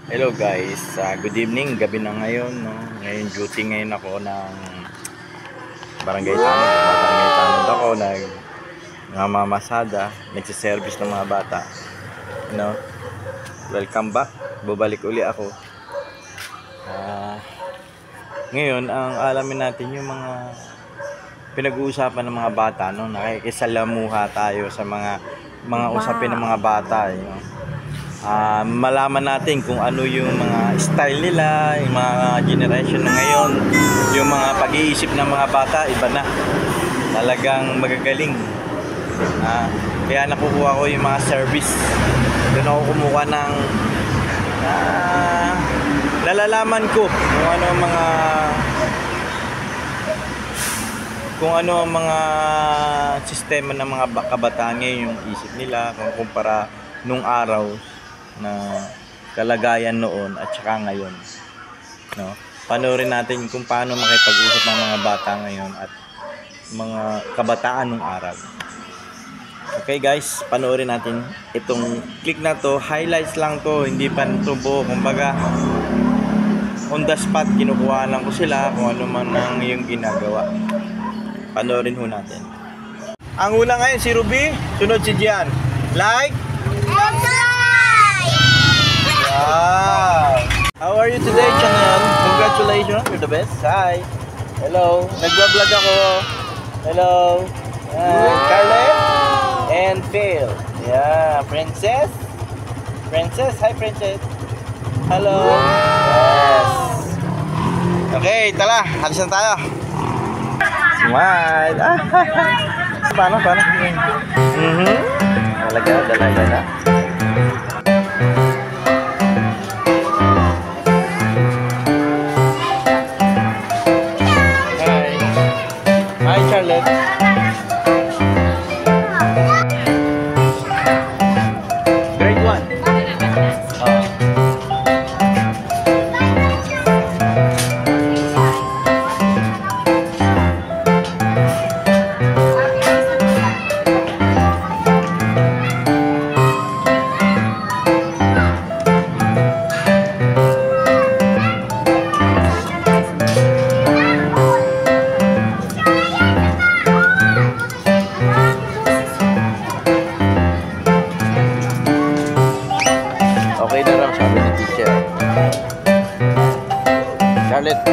Hello guys, good evening, gabi na ngayon, no? Ngayon duty ngayon ako ng Barangay Tanod. Barangay Tanod ako, namamasada, nagsiservice ng mga bata. No? Welcome back, bubalik uli ako. Ngayon, ang alamin natin yung mga pinag-uusapan ng mga bata, no? Nakikisalamuha tayo sa mga usapin ng mga bata, no? Malaman natin kung ano yung mga style nila, yung mga generation na ngayon, yung mga pag-iisip ng mga bata, iba na. Talagang magagaling. Kaya nakukuha ko yung mga service. Doon ako kumuha ng nalalaman ko kung ano ang mga sistema ng mga kabataan ngayon, yung isip nila kung kumpara nung araw na kalagayan noon at saka ngayon, no? Panoorin natin kung paano makipag-usap ng mga bata ngayon at mga kabataan nung araw. Okay guys, panoorin natin itong click na to. Highlights lang to, hindi pa ito buo. Kumbaga on the spot, kinukuha lang ko sila kung ano man ang yung ginagawa. Panoorin ho natin. Ang una ngayon si Ruby, sunod si Gian. Like, wow! How are you today, Chanel? Congratulations, you're the best. Hi! Hello! Nag-vlog ako. Hello! Carlet and Phil. Yeah, Princess. Princess, hi Princess. Hello! Yes! Okay, tala, alis na tayo. Smile! Paano? Dalaga na. Hi Charlotte. Grade 1. Okay na raw, sabi ni teacher. Charlotte.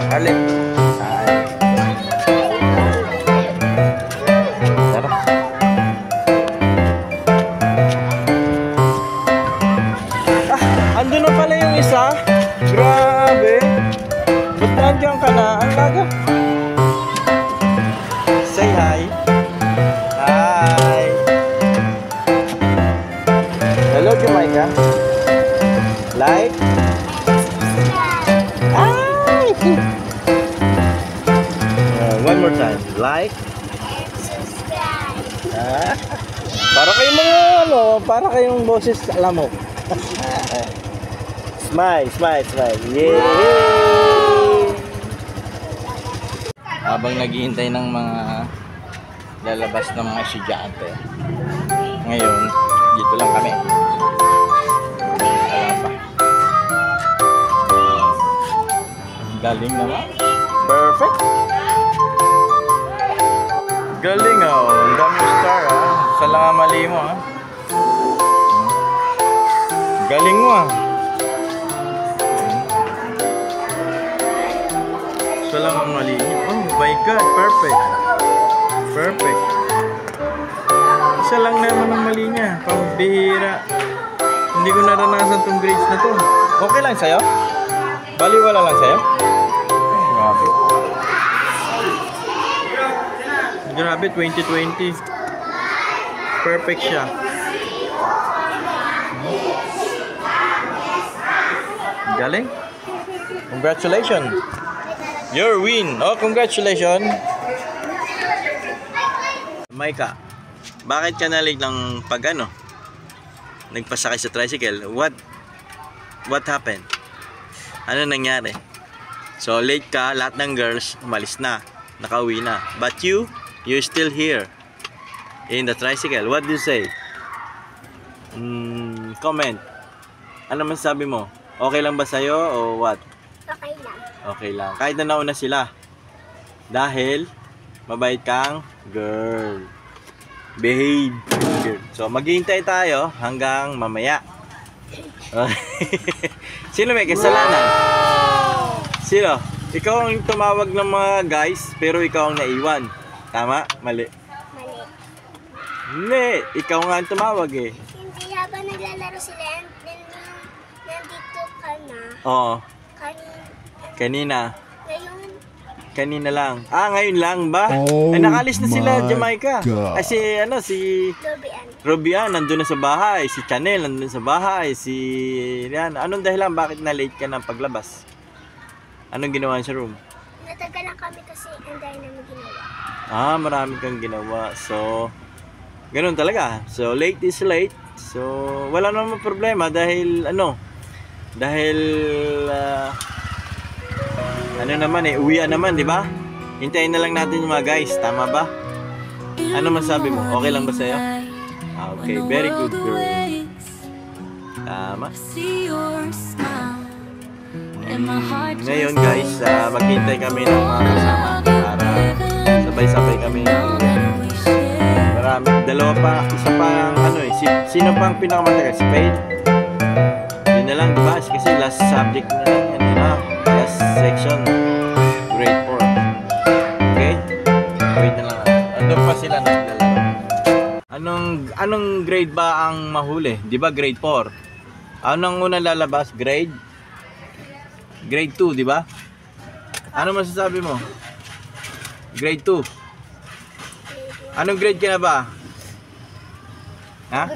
Charlotte. Tara. Andun na pala yung isa. Grabe. Ba't nandiyan ka na? Ang laga. Say hi. Hi. Hello, Jamaica. Like. One more time. Like. Para kayong mga para kayong boses, alam mo. Smile. Yay! Habang naghihintay ng mga lalabas ng mga estudyante. Ngayon, dito lang kami. Galing naman. Perfect. Galing ang daming star Sa lang ang mali mo Galing mo Sa lang ang mali mo. Oh my God, perfect. Isa lang naman ang mali niya. Pambihira. Hindi ko naranasan tong grades na to. Okay lang sa'yo? Baliwala lang sa'yo? Grabe, 2020. Perfect siya. Galing. Congratulations. Your win. Oh, congratulations. Maika, bakit ka nalig ng nagpasakay sa tricycle? What happened? Ano nangyari? So late ka, lahat ng girls umalis na, nakauwi na. But you're still here in the tricycle. What do you say? Comment. Ano masasabi mo? Okay lang ba sa'yo o what? Okay lang. Okay lang. Kahit na nauna sila. Dahil, mabait kang girl. Behave. Girl. So, maghihintay tayo hanggang mamaya. Sino may kasalanan? Sino? Ikaw ang tumawag ng mga guys, pero ikaw ang naiwan. Tama? Mali. Mali. Hindi. Ikaw nga ang tumawag eh. Hindi habang naglalaro sila, nandito ka na. Oo. Kanina. Kanina. Ngayon, Kanina lang. Ngayon lang ba? Oh Ay, nakalis na sila, my Jamaica. God. Ay, si Dobian. Robian, nandun na sa bahay. Si Chanel, nandun sa bahay. Si... Yan. Anong dahilan? Bakit na-late ka ng paglabas? Anong ginawa sa room? Natagal lang kami kasi ang dahil namin ginawa. Marami kang ginawa. So, ganun talaga. So, late is late. So, wala naman problema dahil, uwian naman, di ba? Hintayin na lang natin yung mga guys. Tama ba? Ano masabi mo? Okay lang ba sa'yo? Okay, very good girl. Tama. Ngayon guys, maghintay kami ng mga kasama para sabay-sabay kami. Marami, dalawa pa, isa pa sino pa ang pinakamatagal? Si Faith? Yun na lang, diba? Kasi last subject na lang yan, last section, grade 4. Okay? Wait na lang. Andun pa sila naglalaro. Anong grade ba ang mahuli? Diba grade 4? Anong unang lalabas? Grade 2, di ba? Ano masasabi mo? Grade 2. Anong grade ka na ba? Ha?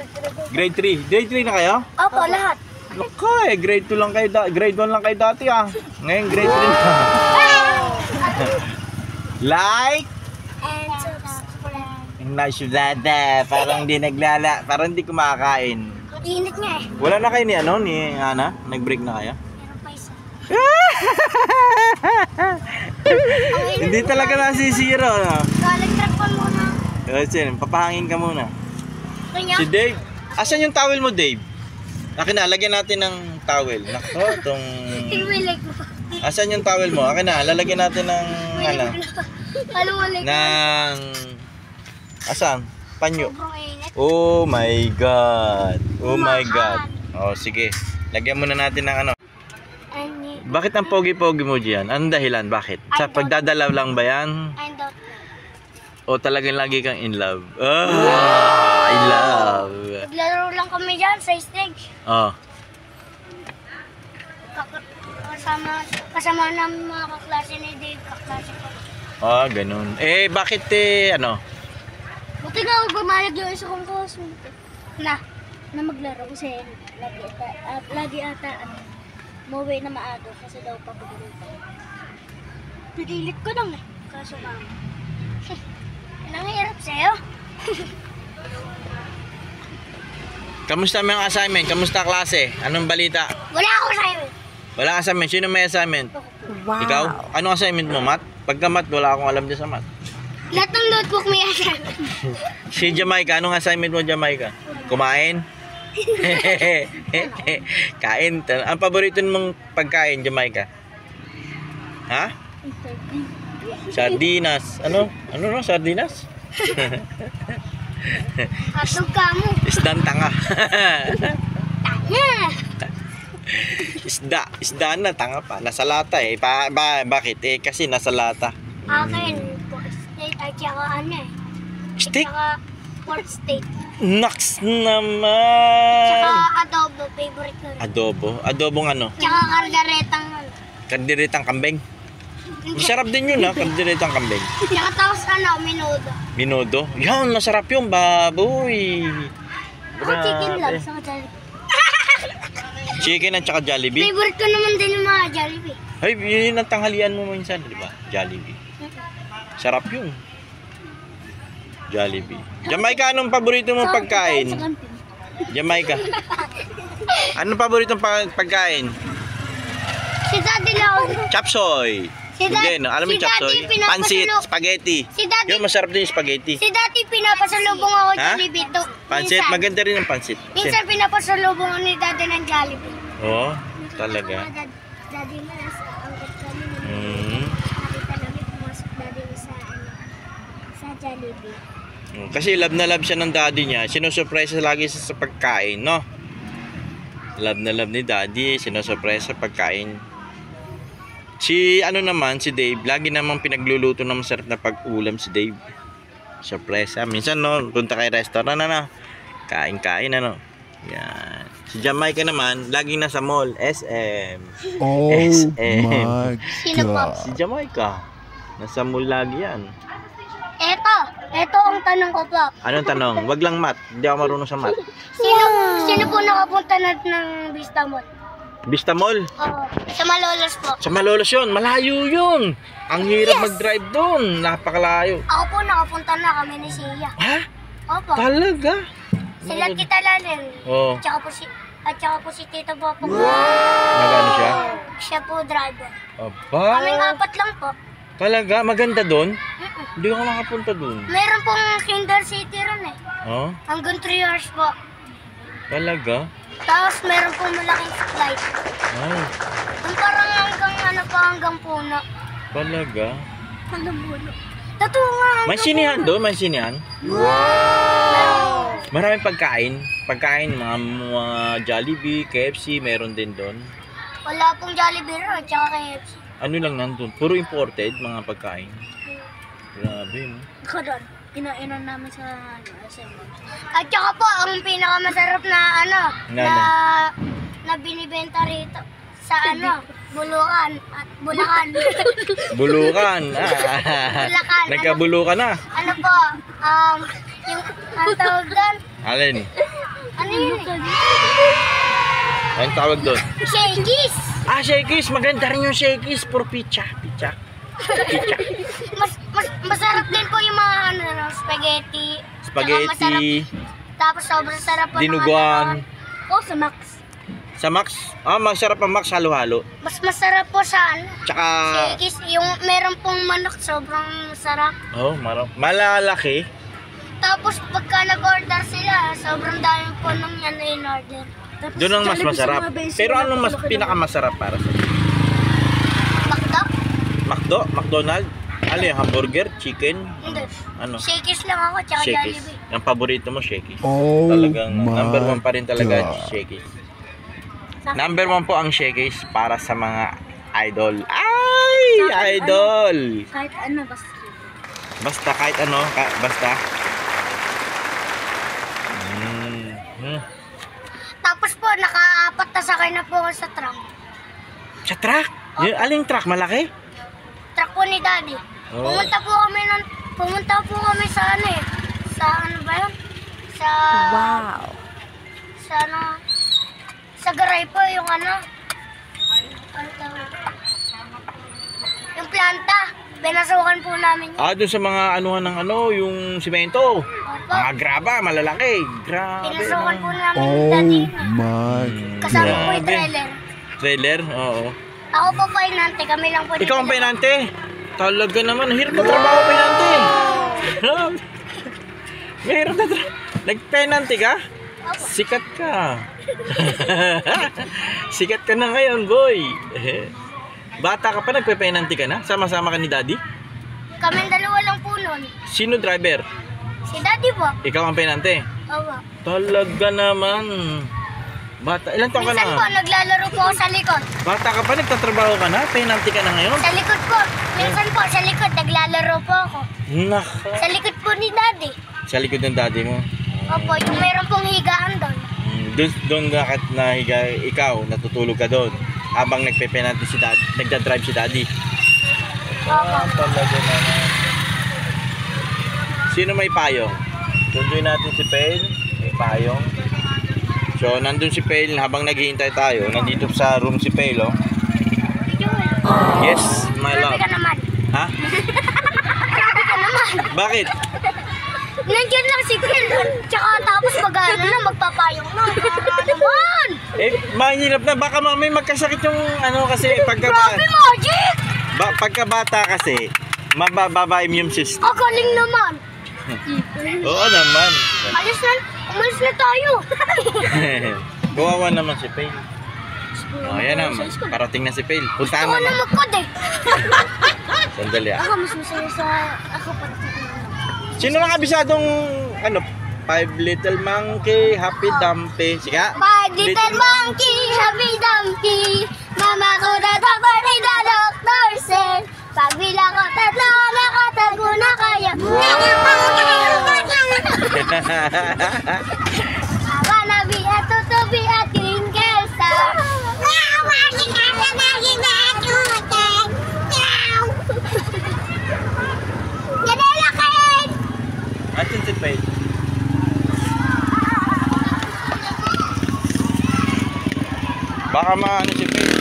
Grade 3. Grade 3 na kayo? Opo, lahat. Okay, grade 2 lang kayo, grade 1 lang kayo dati Ngayon grade 3 na. Like And subscribe. Nasyudada, parang di parang di kumakain. Init nga eh. Wala na kayo ni Ana? Nag-break na kayo? Meron pa isa. Hindi talaga nasisira, Electric fan muna. Kasi, papahangin ka muna. Kanya? Si Dave, asan yung towel mo, Dave? Akin na, lagyan natin ng towel. Nako, Tingwilig mo. Asan yung towel mo? Akin na, lalagyan natin ng, Haluwalik. Asan? Panyo. Sobrang init. Oh my God. Oh my God. Oh, sige. Lagyan muna natin ng Bakit ang pogi-pogi mo diyan? Anong dahilan? Bakit? Sa pagdadalaw lang ba yan? I don't know. O talagang lagi kang in love? I love. Naglaro lang kami dyan sa stage. Oh. Kasama ng mga kaklase ni Dave, kaklase ko. Ganun. Bakit Buti nga gumayag yung isa kong classmate. Na maglaro kasi lagi ata umuwi na maaga kasi daw papagulitan. Pinilit ko lang kaso mama. Nanghihirap sa'yo? Kamusta mo yung assignment? Kamusta klase? Anong balita? Wala ako sa'yo. Wala assignment. Sino may assignment? Wow. Ikaw? Anong assignment mo, Math? Pagka Math, wala akong alam din sa Math. Lahat ng notebook may assignment. Si Jamaica, anong assignment mo, Jamaica? Kumain? Kain. Ang paborito mong pagkain, Jamaica? Ha? Sardinas. Ano sardinas? Atog ka mo. Isdang tanga. Tanga. Isda na, tanga pa. Nasa lata eh. Bakit? Kasi nasa lata. Akin, Port State at saka Steak? Saka Port State. Naks naman. Saka adobo, favorite ko rin. Adobong ano? Saka kargaretang Kandiretang kambing. Masarap din yun kandiretang kambing. Saka tapos minudo. Minudo? Yan, masarap yun, baboy. Ako chicken lang, saka Jollibee. Chicken at saka Jollibee. Favorite ko naman din yung mga Jollibee. Ay, yun ang tanghalian mo minsan, di ba? Jollibee. Sarap yun. Jollibee. Jamaica, anong paborito mong pagkain? Jamaica. Anong paborito mong pagkain? Si Daddy Lao. Chapsoy. Hindi, no? Alam mo yung chop suey? Pansit, spaghetti. Si Daddy, Yun, masarap din yung spaghetti. si Daddy pinapasalubong ako Ha? Jollibee. To. Pansit, maganda rin yung pansit. Minsan pinapasalubong ako ni Daddy ng Jollibee. Oo, talaga. Daddy mo nasa angkat kami. Nakita namin pumasok Daddy mo sa Jollibee. Kasi love na love siya ng daddy niya. Sinusurpresa lagi sa pagkain, no? Love na love ni daddy. Sinusurpresa sa pagkain. Si ano naman, si Dave, lagi namang pinagluluto ng masarap na pag-ulam si Dave. Surpresa. Minsan, no, punta kay restaurant, ano, kain-kain, ano. Yan. Si Jamaica naman, laging nasa mall, SM. Oh SM. my Sino po? God. Si Jamaica, nasa mall lagi yan. Eto ang tanong ko po. Anong tanong? Wag lang math. Hindi ako marunong sa math. Sino po nakapunta ng Vista Mall? Vista Mall. Oo, sa Malolos po. Sa Malolos yun. Malayo yun. Ang hirap mag-drive doon. Napakalayo. Ako po nakapunta na kami ni Sia. Ha? Opo. Talaga? Sila Tita Lalin. Oo. At saka po si Tito Popo. Magano siya? Siya po driver. Aba. Kaming apat lang po. Talaga? Maganda doon? Mm-mm. Hindi ako nakapunta doon. Meron pong Kinder City ron eh. Oh? Hanggang 3 hours po. Talaga? Tapos meron pong malaking slide. Ay. Yung parang hanggang puno. Talaga? Hanggang puno. Totoo nga. May sinihan doon? May sinihan? Wow! Maraming pagkain. Pagkain, mga Jollibee, KFC, meron din doon. Wala pong Jollibee ron, tsaka KFC. Ano lang nandun? Puro imported, mga pagkain. Grabe, no? Ako doon, inainan namin sa SM. At saka po, ang pinakamasarap na na binibenta rito sa Bulacan at Bulacan. Bulukan. Bulacan. Nagkabulukan na. Ano po, yung, ang tawag doon, Alin? ano yun eh? Anong tawag doon? Shakies! Shakies. Maganda rin yung shakies. Puro pizza. Pizza. Masarap din po yung mga spaghetti. Tsaka masarap. Spaghetti. Tapos sobrang sarap po Dinuguan. sa Max. Sa Max? Masarap ang Max halo-halo. Mas masarap po sa Tsaka, Shakies. Yung meron pong manok, sobrang masarap. malalaki. Tapos pagka nag-order sila, sobrang dami po nung yan na in-order. Doon ang mas masarap. Pero anong mas pinakamasarap para sa Makdo? McDo? McDonald? Ano yung hamburger? Chicken? Hindi. Ano? Shakies lang ako, tsaka Shakies. Jollibee. Yung paborito mo, Shakies. Oh Talagang my number 1 pa rin talaga, God. Shakies. Number 1 po ang Shakies para sa mga idol. Ay! Idol! Kahit ano, basta. Basta kahit ano, basta. Tapos po, naka-apat na sakay na po ako sa truck. Sa truck? Yung aling truck? Malaki? Truck po ni Daddy. Oh. Pumunta po kami sa sa ano ba yun? Sa... Wow. Sa garay po, yung ano tawag? Yung planta. Pinasukan po namin yun. Doon sa mga anuhan ng yung simento. Opo. Mga graba, malalaki. Grabe. Pinasukan po namin ni Oh Daddy. my Kasama po yung Grabe. trailer. Trailer? Oo. Ako po painante, kami lang po. Ikaw ang painante? Talaga naman, hirap na trabaho painante. Grabe. Mahirap na trabaho. Nagpainante ka? Opo. Sikat ka. Sikat ka na ngayon, boy. Bata ka pa, nagpapainante ka na? Sama-sama ka ni Daddy? Kaming dalawa lang po nun. Sino driver? Si Daddy po. Ikaw ang painante? Opo. Talaga naman. Bata, ilan taon ka Minsan po, na? naglalaro po ako sa likod. Bata ka pa, nagtatrabaho ka na? Painante ka na ngayon? Sa likod po. Minsan po, sa likod, naglalaro po ako. Naka. Sa likod po ni Daddy. Sa likod ng daddy mo? Opo, yung meron pong higaan doon. Doon nahiga ikaw, natutulog ka doon. Habang nagpe-penalty si daddy, nagda-drive si daddy. Opo. Talaga naman. Sino may payong? Sunduin natin si Pale. May payong. So, nandun si Pale habang naghihintay tayo. Nandito sa room si Pale, oh. Yes, my Grabe love. ka naman. Ha? Grabe ka naman. Bakit? Nandiyan lang si Phil. Tsaka tapos magpapayong na. Naman! Mahirap na. Baka mamay magkasakit yung kasi Grabe, Magic! Pagkabata kasi, mababa immune system. Kakaling naman. Oo naman. Umalis na tayo. Kawawa naman si Pail. Oh, ayan na. Parating na si Pail. Puntahan Ako na na lang. magkod eh. Sandali ah. Ako mas masaya sa... Ako pa. Sino nang abisadong, ano, 5 little monkey, happy dumpy. Sige. Five little monkey, happy dumpy. Mama ko na doktor ni the doctor said. Pagbilang ko tatlo, nakatago na kaya. I wanna be a to be a twinkle star. Ganela kain! Atin si Pail. Baka maano si Pail.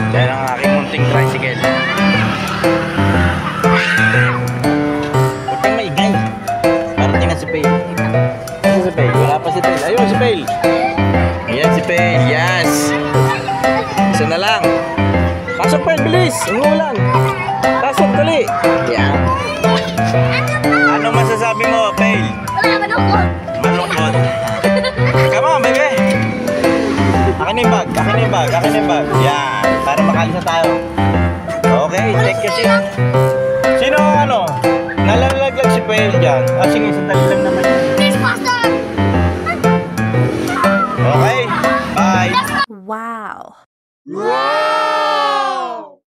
Dahil ang aking munting tricycle. Huwag kang maingay. Parating na si Pail. Ayan si Pail. Wala pa si Pail. Ayun si Pail. Ayan si Pail. Yes. Isa na lang. Pasok Pail. Bilis. Umuulan. Pasok dali. Yan. Anong masasabi mo, Pail? Wala ka ako. Malungkot. Come on, baby. Akin na yung bag. Akin na yung bag. Akin na yung bag. Yan. Para makalis na tayo. Okay, check your seat. Sino ano? Nalalaglag si Pail dyan. Ah, sige, sandali lang naman. Please, Pastor! Okay, bye. Wow. Wow!